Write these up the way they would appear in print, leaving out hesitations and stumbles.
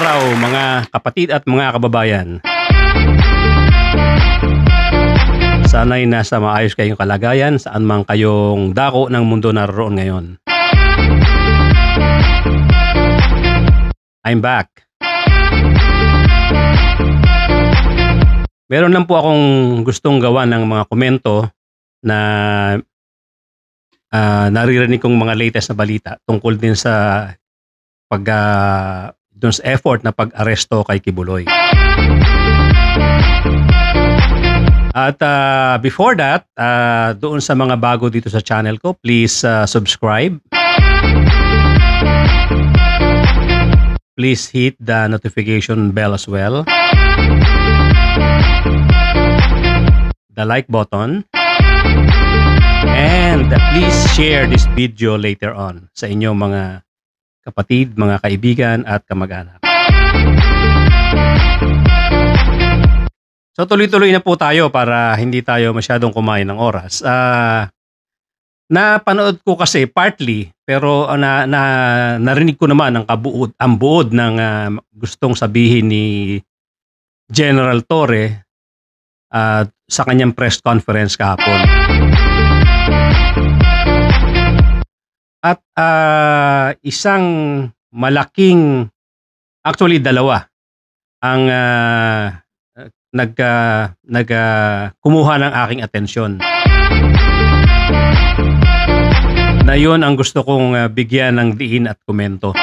araw mga kapatid at mga kababayan. Sana'y nasa maayos kayong kalagayan saan man kayong dako ng mundo naroon ngayon. I'm back. Meron lang po akong gustong gawa ng mga komento na naririnig kong mga latest na balita tungkol din sa dun sa effort na pag-aresto kay Kibuloy. At before that, doon sa mga bago dito sa channel ko, please subscribe. Please hit the notification bell as well. The like button. And please share this video later on sa inyong mga kapatid, mga kaibigan at kamag-anak. So tuloy-tuloy na po tayo para hindi tayo masyadong kumain ng oras. Napanood ko kasi partly pero narinig ko naman ang buod ng gustong sabihin ni General Torre sa kanyang press conference kahapon. At isang malaking, actually dalawa ang kumuha ng aking atensyon. Na yun ang gusto kong bigyan ng diin at komento.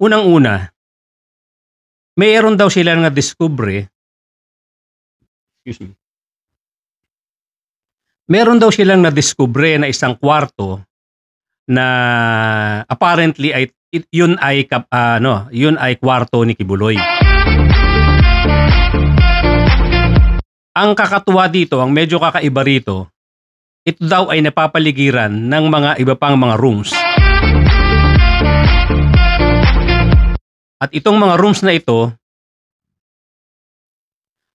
Unang-una, mayroon daw sila nga discovery. Meron daw silang na-discover na isang kwarto na apparently yun ay kwarto ni Kibuloy. Ang kakatuwa dito, ang medyo kakaiba rito, ito daw ay napapaligiran ng mga iba pang mga rooms. At itong mga rooms na ito,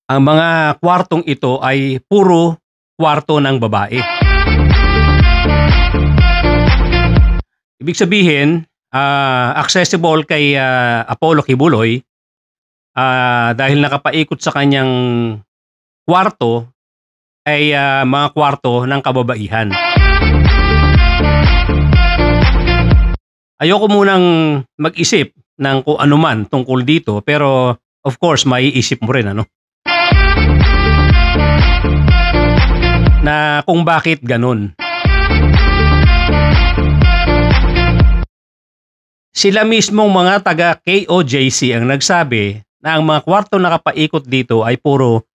ang mga kwartong ito ay puro kwarto ng babae. Ibig sabihin, accessible kay Apollo Kibuloy dahil nakapaikot sa kanyang kwarto ay mga kwarto ng kababaihan. Ayoko munang mag-isip ng kung ano man tungkol dito pero of course maiisip mo rin na kung bakit ganun. Sila mismong mga taga KOJC ang nagsabi na ang mga kwarto na nakapaikot dito ay puro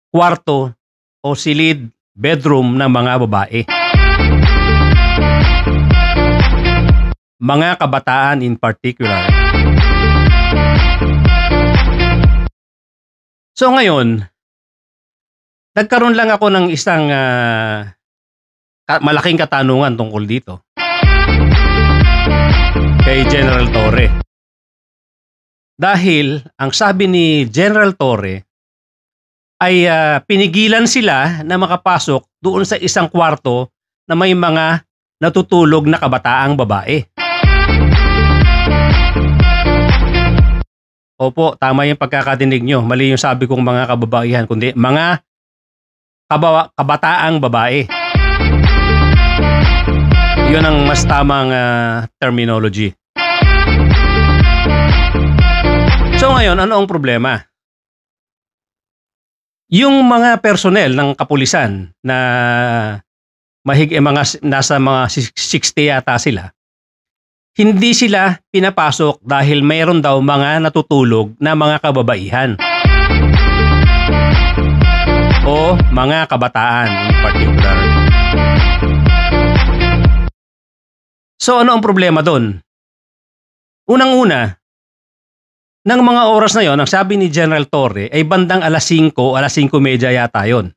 kwarto o silid bedroom ng mga babae. Mga kabataan in particular. So ngayon, nagkaroon lang ako ng isang malaking katanungan tungkol dito. Kay General Torre. Dahil ang sabi ni General Torre ay pinigilan sila na makapasok doon sa isang kwarto na may mga natutulog na kabataang babae. Opo, tama yung pagkakadinig nyo. Mali yung sabi kong mga kababaihan, kundi mga kabataang babae. Yun ang mas tamang terminology. So ngayon, ano ang problema? Yung mga personnel ng kapulisan na nasa mga 60 yata sila, hindi sila pinapasok dahil mayroon daw mga natutulog na mga kababaihan o mga kabataan in particular. So ano ang problema doon? Unang-una, ng mga oras na yon, ang sabi ni General Torre ay bandang alas 5:30 yata yon.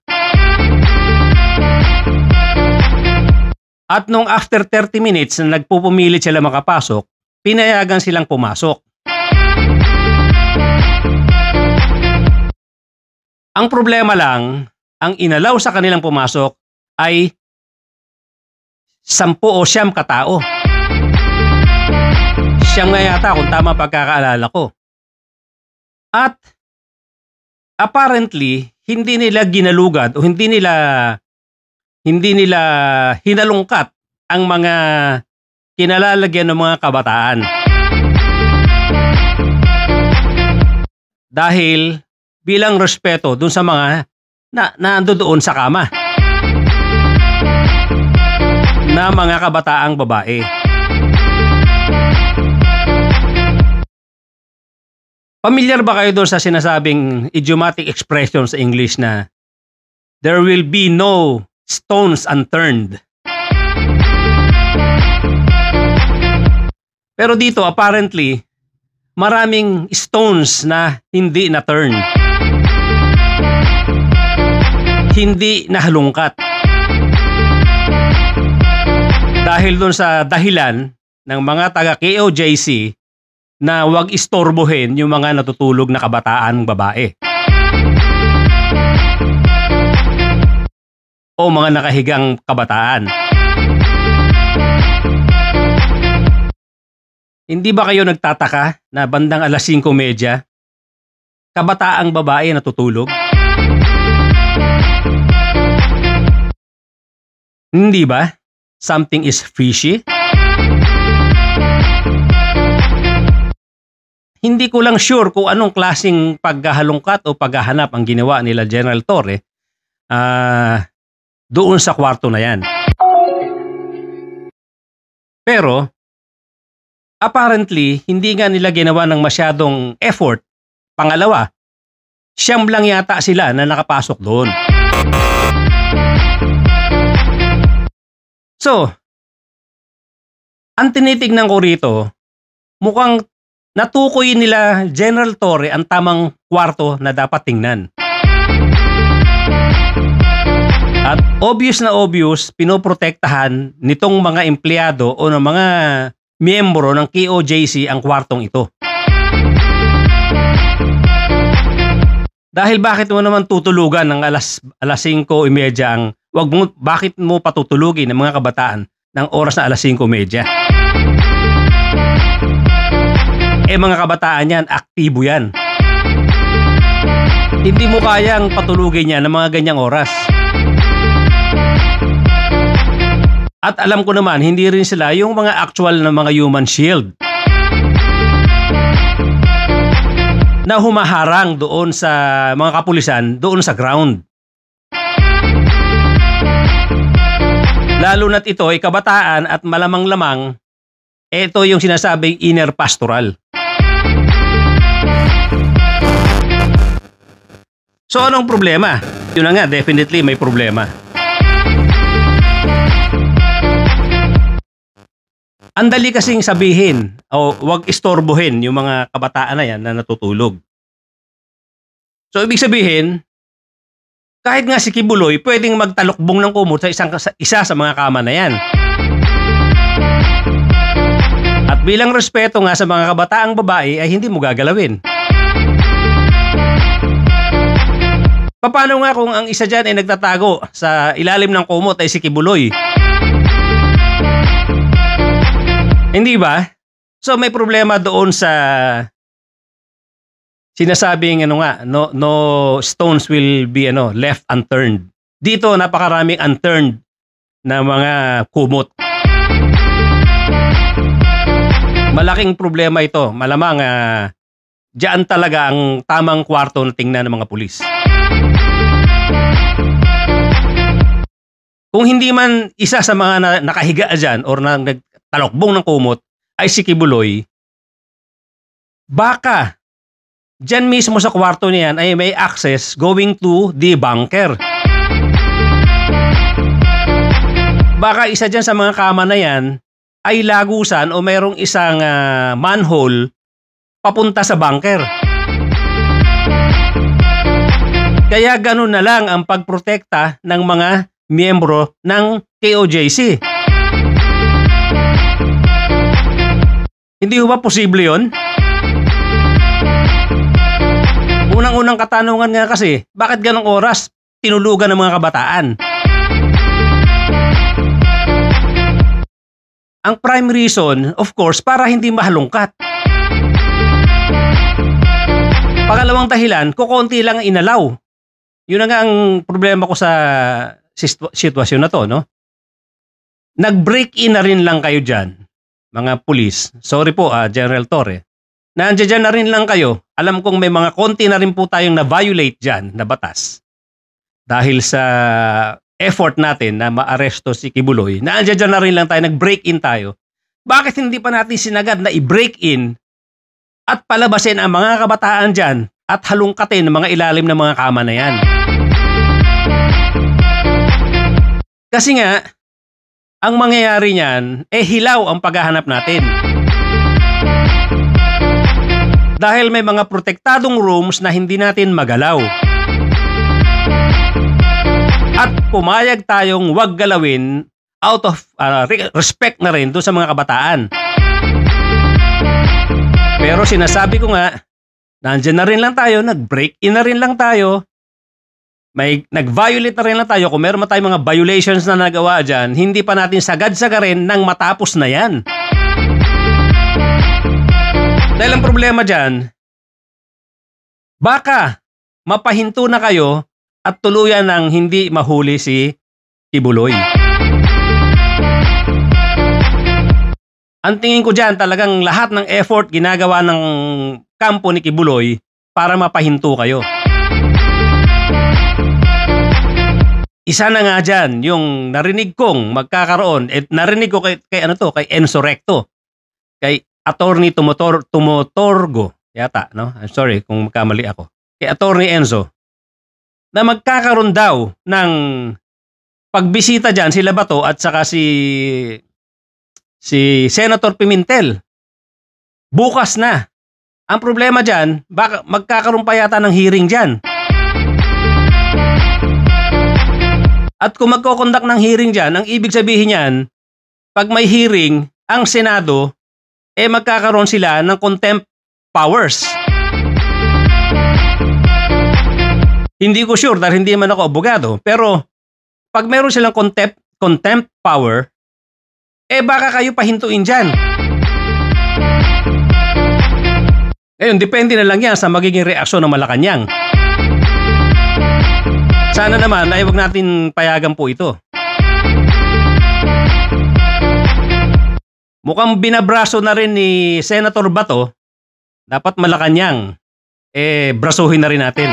At nung after 30 minutes na nagpupumilit sila makapasok, pinayagan silang pumasok. Ang problema lang, ang inalaw sa kanilang pumasok ay 10 o 9 katao. Siyam nga yata kung tama pagkakaalala ko. At apparently, hindi nila ginalugad o hindi nila hinalungkat ang mga kinalalagyan ng mga kabataan. Dahil bilang respeto dun sa mga nando doon sa kama na mga kabataang babae. Pamilyar ba kayo doon sa sinasabing idiomatic expression sa English na there will be no stones unturned? Pero dito apparently maraming stones na hindi na-turn. Hindi nahalungkat. Dahil doon sa dahilan ng mga taga KOJC na wag istorbohin yung mga natutulog na kabataan babae. O mga nakahigang kabataan. Hindi ba kayo nagtataka na bandang 5:30, kabataang babae natutulog? Hindi ba? Something is fishy? Hindi ko lang sure kung anong klaseng paghahalungkat o paghahanap ang ginawa nila General Torre doon sa kwarto na yan. Pero, apparently, hindi nga nila ginawa ng masyadong effort. Pangalawa, siyam lang yata sila na nakapasok doon. So, ang tinitignan ko rito, mukhang natukoy nila General Torre ang tamang kwarto na dapat tingnan. At obvious na obvious, pinoprotektahan nitong mga empleyado o ng mga miyembro ng KOJC ang kwartong ito. Dahil bakit mo naman tutulugan ng alas 5:30 ang bakit mo patutulugin ng mga kabataan ng oras na alas 5:30? Mga kabataan yan, aktibo yan. Hindi mo kayang patulugin yan ng mga ganyang oras. At alam ko naman, hindi rin sila yung mga actual na mga human shield na humaharang doon sa mga kapulisan, doon sa ground. Lalo na't ito ay kabataan at malamang-lamang, ito yung sinasabing inner pastoral. So anong problema? Yun na nga, definitely may problema. Ang dali kasing sabihin o wag istorbohin yung mga kabataan na yan na natutulog. So ibig sabihin, kahit nga si Kibuloy pwedeng magtalokbong ng kumot sa isa sa mga kama na yan. At bilang respeto nga sa mga kabataang babae ay hindi mo gagalawin. Paano nga kung ang isa dyan ay nagtatago sa ilalim ng kumot ay si Kibuloy? Hindi ba? So may problema doon sa sinasabing no stones will be left unturned. Dito napakaraming unturned na mga kumot. Malaking problema ito. Malamang diyan talaga ang tamang kwarto na tingnan ng mga pulis. Kung hindi man isa sa mga nakahiga dyan or nagtalokbong ng kumot ay si Kibuloy, baka dyan mismo sa kwarto niyan ay may access going to the bunker. Baka isa dyan sa mga kama na yan ay lagusan o mayroong isang manhole papunta sa bunker. Kaya ganun na lang ang pagprotekta ng mga miyembro ng KOJC. Hindi ba posible yun? Unang-unang katanungan nga kasi, bakit ganong oras tinulugan ng mga kabataan? Ang prime reason, of course, para hindi mahalungkat. Pangalawang dahilan, kukonti lang ang inalaw. Yun na nga ang problema ko sa sitwasyon na to, no? Nag-break-in na rin lang kayo dyan, mga pulis. Sorry po, General Torre. Nandiyan na rin lang kayo. Alam kong may mga konti na rin po tayong na-violate dyan na batas. Dahil sa effort natin na maaresto si Kibuloy, nandiyan na rin lang tayo, nag-break-in tayo. Bakit hindi pa natin sinagad na i-break-in at palabasin ang mga kabataan dyan at halungkatin ang mga ilalim ng mga kama na yan? Kasi nga, ang mangyayari niyan, hilaw ang paghahanap natin. Dahil may mga protektadong rooms na hindi natin magalaw. At pumayag tayong wag galawin out of respect na rin doon sa mga kabataan. Pero sinasabi ko nga, nandiyan na rin lang tayo, nag-break-in na rin lang tayo, may nag-violate na rin lang tayo. Kung meron tayong mga violations na nagawa dyan, hindi pa natin sagad-sagarin nang matapos na yan. Dahil ang problema dyan, baka mapahinto na kayo at tuluyan ng hindi mahuli si Kibuloy. Ang tingin ko dyan, talagang lahat ng effort ginagawa ng kampo ni Kibuloy para mapahinto kayo. Isa na nga dyan, yung narinig kong magkakaroon, narinig ko kay Enzo Recto, kay Attorney Tumotorgo, yata, no? I'm sorry kung magkamali ako. Kay Attorney Enzo, na magkakaroon daw ng pagbisita dyan, sila Bato at saka si Senator Pimentel. Bukas na. Ang problema dyan, baka magkakaroon pa yata ng hearing dyan. At kung magkoconduct ng hearing dyan, ang ibig sabihin yan, pag may hearing, ang Senado, magkakaroon sila ng contempt powers. Hindi ko sure dahil hindi man ako abogado, pero pag meron silang contempt power, baka kayo pahintuin dyan. Ngayon, depende na lang yan sa magiging reaksyon ng Malacanang. Sana naman ay wag natin payagan po ito. Mukhang binabraso na rin ni Senator Bato, dapat Malacanang, brasuhin na rin natin.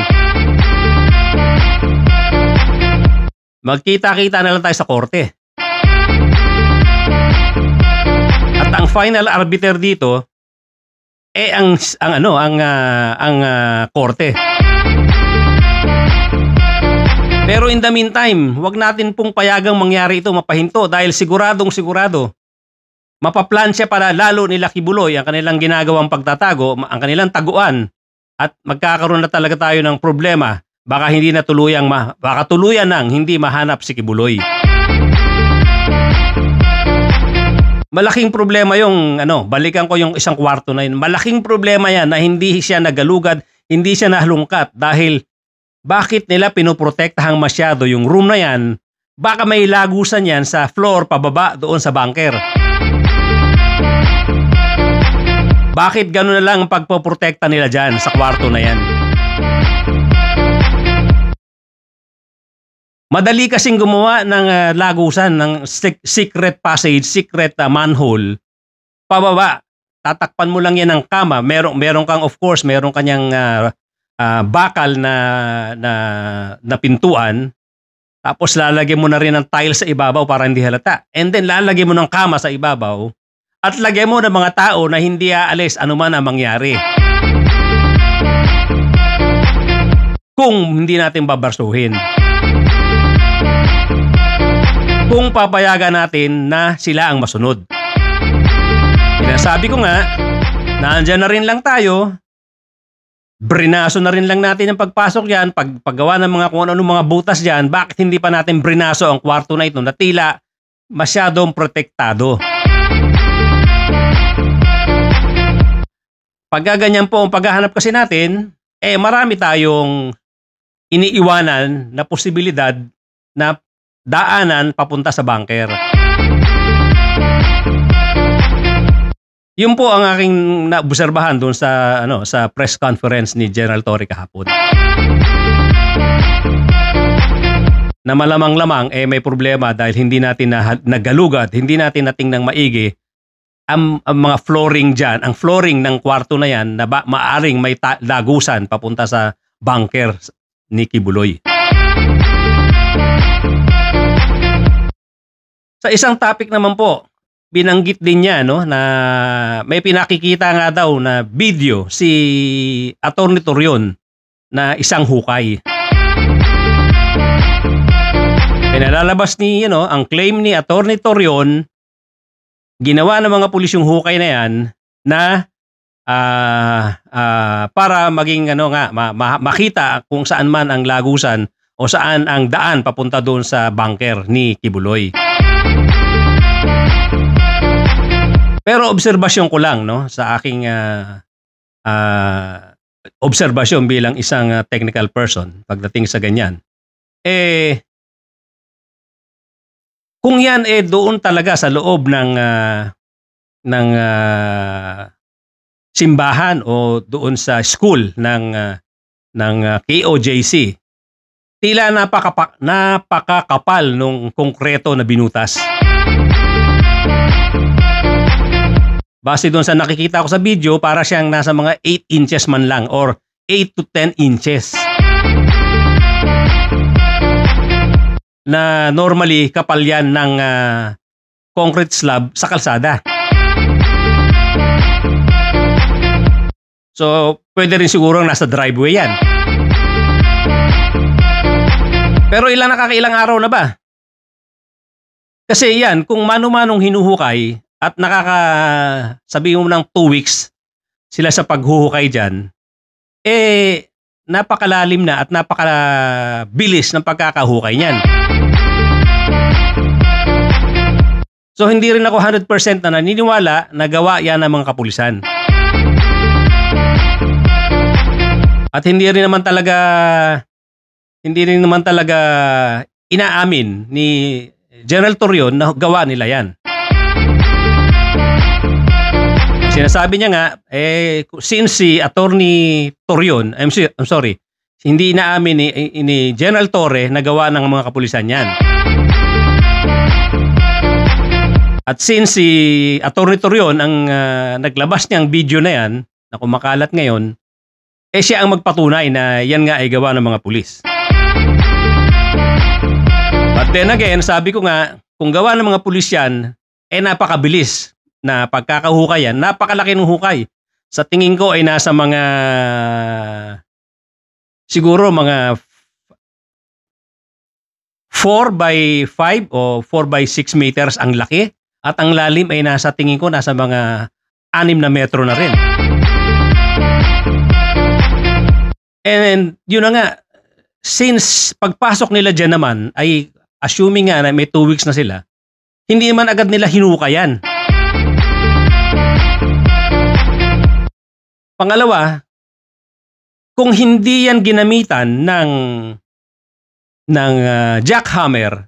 Magkita-kita na lang tayo sa korte. At ang final arbiter dito, ang korte. Pero in the meantime, wag natin pong payagang mangyari ito, mapahinto, dahil siguradong mapaplansya para lalo nila Kibuloy ang kanilang ginagawang pagtatago, ang kanilang taguan, at magkakaroon na talaga tayo ng problema. Baka tuluyan nang hindi mahanap si Kibuloy. Malaking problema yung balikan ko yung isang kwarto na yun. Malaking problema yan na hindi siya nagalugad, hindi siya nahalungkat dahil bakit nila pinoprotektahang masyado yung room na yan? Baka may lagusan yan sa floor pababa doon sa bunker. Bakit gano'n na lang ang pagpoprotekta nila dyan sa kwarto na yan? Madali kasing gumawa ng lagusan, ng secret passage, secret manhole pababa. Tatakpan mo lang yan ng kama. Meron kang, of course, meron kanyang bakal na pintuan. Tapos lalagyan mo na rin ng tiles sa ibabaw para hindi halata. And then lalagyan mo ng kama sa ibabaw. At lagyan mo ng mga tao na hindi aalis anuman ang mangyari. Kung hindi natin babarsuhin. Kung papayagan natin na sila ang masunod. Sinasabi ko nga, naandyan na rin lang tayo, brinaso na rin lang natin ang pagpasok yan, paggawa ng mga kung ano mga butas dyan, bakit hindi pa natin brinaso ang kwarto na ito na tila masyadong protektado? Pagkaganyan po ang paghahanap kasi natin, marami tayong iniiwanan na posibilidad na daanan papunta sa bunker. Yun po ang aking naobserbahan doon sa sa press conference ni General Torre kahapon. Na malamang-lamang may problema dahil hindi natin nagalugad, hindi natin natingnang maigi ang mga flooring diyan, ang flooring ng kwarto na yan na maaring may lagusan papunta sa bunker ni Kibuloy. Sa isang topic naman po, binanggit din niya na may pinakikita nga daw na video si Atty. Torion na isang hukay. Pinalalabas ni ang claim ni Atty. Torion, ginawa ng mga pulis yung hukay na yan na para maging makita kung saan man ang lagusan o saan ang daan papunta doon sa bunker ni Kibuloy. Pero obserbasyon ko lang sa aking obserbasyon bilang isang technical person pagdating sa ganyan. Kung yan doon talaga sa loob ng simbahan o doon sa school ng KOJC, tila napakakapal nung konkreto na binutas. Base doon sa nakikita ko sa video, para siyang nasa mga 8 inches man lang or 8 to 10 inches. Na normally kapal yan ng concrete slab sa kalsada. So, pwede rin siguro nasa driveway yan. Pero nakakailang araw na ba? Kasi yan, kung mano-manong hinuhukay at sabihin mo ng 2 weeks sila sa paghuhukay dyan, napakalalim na at napakabilis ng pagkakahukay niyan. So hindi rin ako 100% na naniniwala na gawa yan ng mga kapulisan. At hindi rin naman talaga inaamin ni General Torion na gawa nila yan. Sinasabi niya nga, since si Atty. Torion, I'm sorry, hindi inaamin ni General Torre na gawa ng mga kapulisan yan. At since si Atty. Torion ang naglabas niyang video na yan, na kumakalat ngayon, siya ang magpatunay na yan nga ay gawa ng mga pulis. But then again, sabi ko nga, kung gawa ng mga pulis yan, napakabilis na pagkakahukay yan, napakalaki ng hukay. Sa tingin ko ay nasa mga siguro mga 4 by 5 o 4 by 6 meters ang laki at ang lalim ay nasa tingin ko nasa mga 6 na metro na rin. And yun na nga, since pagpasok nila dyan naman ay assuming nga na may 2 weeks na sila, hindi naman agad nila hinukayan. Pangalawa, kung hindi yan ginamitan ng jackhammer,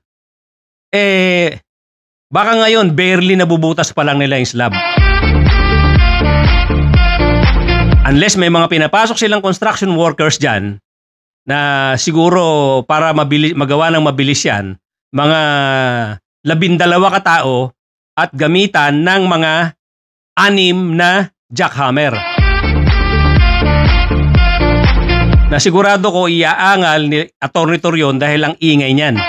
baka ngayon barely nabubutas pa lang nila yung slab. Unless may mga pinapasok silang construction workers dyan na siguro para magawa ng mabilis yan, mga 12 katao at gamitan ng mga 6 na jackhammer. Na sigurado ko iaangal ni Atty. Torion dahil ang ingay niyan.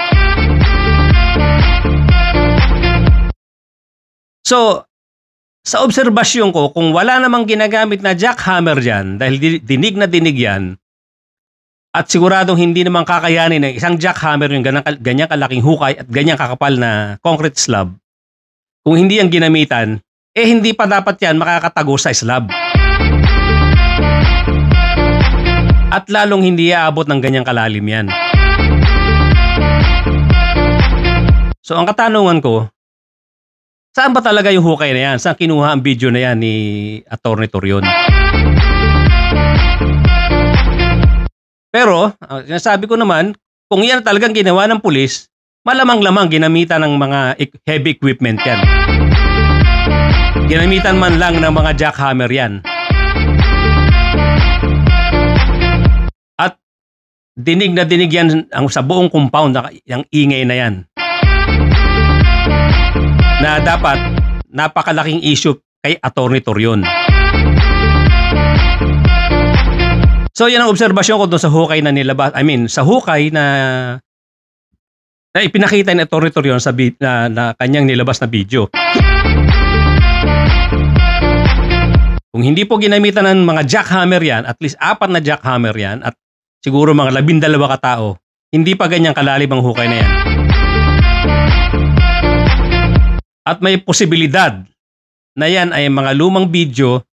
So, sa obserbasyon ko, kung wala namang ginagamit na jackhammer dyan, dahil dinig na dinig yan, at siguradong hindi naman kakayanin ng isang jackhammer yung ganyang kalaking hukay at ganyang kakapal na concrete slab, kung hindi yan ginamitan, hindi pa dapat yan makakatago sa slab. At lalong hindi aabot ng ganyang kalalim yan. So ang katanungan ko, saan ba talaga yung hukay na yan? Saan kinuha ang video na yan ni Atty. Torion? Pero, sinasabi ko naman, kung yan talagang ginawa ng pulis, malamang-lamang ginamitan ng mga heavy equipment yan. ginamitan man lang ng mga jackhammer yan. At dinig na dinig yan ang sa buong compound ang ingay na yan. Na dapat napakalaking issue kay Atty. Torion. So yan ang obserbasyon ko doon sa hukay na nilabas. I mean, sa hukay na ipinakita ni Atty. Torion sa na kanyang nilabas na video. Kung hindi po ginamitan ng mga jackhammer yan, at least 4 na jackhammer yan, at siguro mga 12 katao, hindi pa ganyang kalalim ang hukay na yan. At may posibilidad na yan ay mga lumang video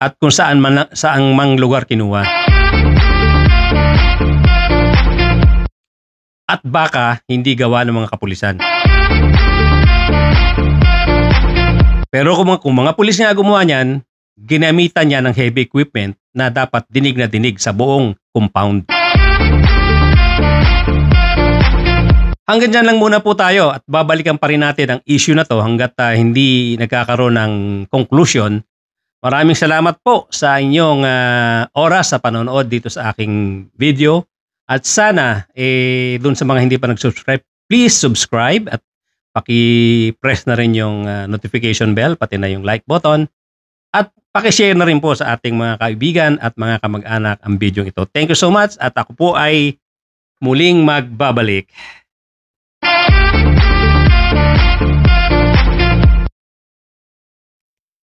at kung saan mang lugar kinuha. At baka hindi gawa ng mga kapulisan. Pero kung mga pulis nga gumawa niyan, ginamitan niya ng heavy equipment na dapat dinig na dinig sa buong compound. Hanggang dyan lang muna po tayo at babalikan pa rin natin ang issue na to hanggat hindi nagkakaroon ng conclusion. Maraming salamat po sa inyong oras sa panonood dito sa aking video. At sana, dun sa mga hindi pa nag-subscribe, please subscribe at paki-press na rin yung notification bell, pati na yung like button. At paki-share na rin po sa ating mga kaibigan at mga kamag-anak ang video ito. Thank you so much at ako po ay muling magbabalik.